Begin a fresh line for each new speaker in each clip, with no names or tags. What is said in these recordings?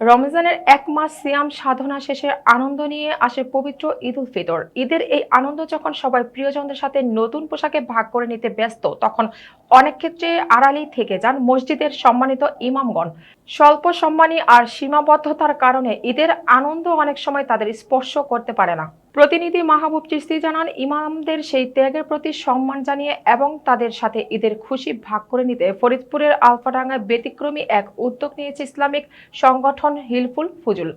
রমজানের এক মাস সিয়াম সাধনা শেষে আনন্দ নিয়ে আসে পবিত্র ঈদ উল ফিতর। ঈদের এই আনন্দ যখন সবাই প্রিয়জনদের সাথে নতুন পোশাকে ভাগ করে নিতে ব্যস্ত, তখন অনেক ক্ষেত্রে আড়ালেই থেকে যান মসজিদের সম্মানিত ইমামগণ। স্বল্প সম্মানী আর সীমাবদ্ধতার কারণে ঈদের আনন্দ অনেক সময় তাদের স্পর্শ করতে পারে না। প্রতিনিধি মাহবুব চিশতি জানান, ইমামদের সেই ত্যাগের প্রতি সম্মান জানিয়ে এবং তাদের সাথে ঈদের খুশি ভাগ করে নিতে ফরিদপুরের আলফাডাঙ্গায় ব্যতিক্রমী এক উদ্যোগ নিয়েছে ইসলামিক সংগঠন হিলফুল ফুজুল।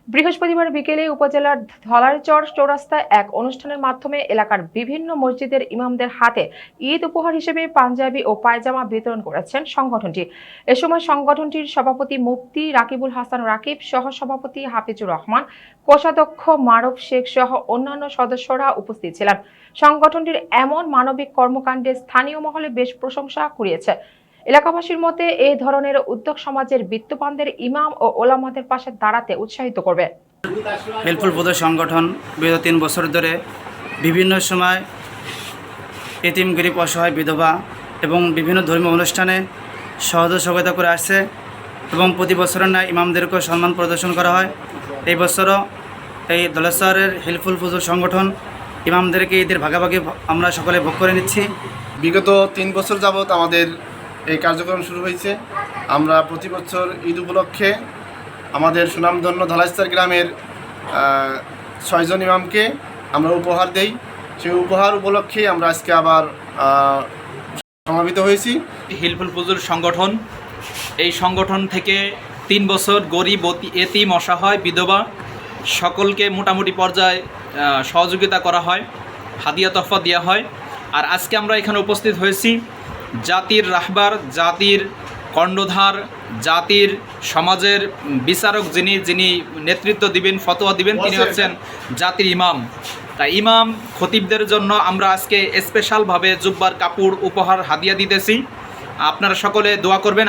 বৃহস্পতিবার বিকেলে উপজেলার ধলারচর চৌরাস্তায় এক অনুষ্ঠানের মাধ্যমে এলাকার বিভিন্ন মসজিদের ইমামদের হাতে ঈদ উপহার হিসেবে পাঞ্জাবি ও পায়জামা বিতরণ করেছেন সংগঠনটি। এ সময় সংগঠনটির সভাপতি মুফতি রাকিবুল হাসান রাকিব, সহ সভাপতি হাফিজুর রহমান, কোষাধ্যক্ষ মারুফ শেখ সহ অন্যান্য সদস্যরা উপস্থিত ছিলেন। সংগঠনটির এমন মানবিক কর্মকাণ্ডে স্থানীয় মহলে বেশ প্রশংসা কুড়িয়েছে। এলাকাবাসীর মতে এই ধরনের উদ্যোগ সমাজের বিত্তবানদের ইমাম ও ওলামাদের পাশে দাঁড়াতে উৎসাহিত করবে।
হিলফুল ফুজুল সংগঠন বিগত 3 বছর ধরে বিভিন্ন সময় এতিম, গরিব, অসহায়, বিধবা এবং বিভিন্ন ধর্মীয় অনুষ্ঠানে সহযোগিতা করে আসছে এবং প্রতি বছরের ন্যায় ইমামদেরকেও সম্মান প্রদর্শন করা হয়। এই বছরও এই ধলেশ্বরের হিলফুল ফুজুল সংগঠন ইমামদেরকে ঈদের ভাগাভাগি আমরা সকলে ভোগ করে নিচ্ছি।
বিগত 3 বছর যাবৎ আমাদের এই কার্যক্রম শুরু হয়েছে। আমরা প্রতি বছর ঈদ উপলক্ষে আমাদের সুনামধন্য ধলাইস্তার গ্রামের 6 জন ইমামকে আমরা উপহার দেই। সেই উপহার উপলক্ষে আমরা আজকে আবার সমাবেত হয়েছি।
হিলফুল ফুজুল সংগঠন, এই সংগঠন থেকে 3 বছর গরিব, এতিম, অসহায়, বিধবা সকলকে মোটামুটি পর্যায়ে সহযোগিতা করা হয়, হাদিয়া তোহফা দেওয়া হয়। আর আজকে আমরা এখানে উপস্থিত হয়েছি জাতির রাহবার, জাতির কর্ণধার, জাতির সমাজের বিচারক, যিনি নেতৃত্ব দিবেন, ফতোয়া দিবেন, তিনি হচ্ছেন জাতির ইমাম। তাই ইমাম খতিবদের জন্য আমরা আজকে স্পেশালভাবে জুব্বার কাপড় উপহার হাদিয়া দিতেছি। আপনারা সকলে দোয়া করবেন।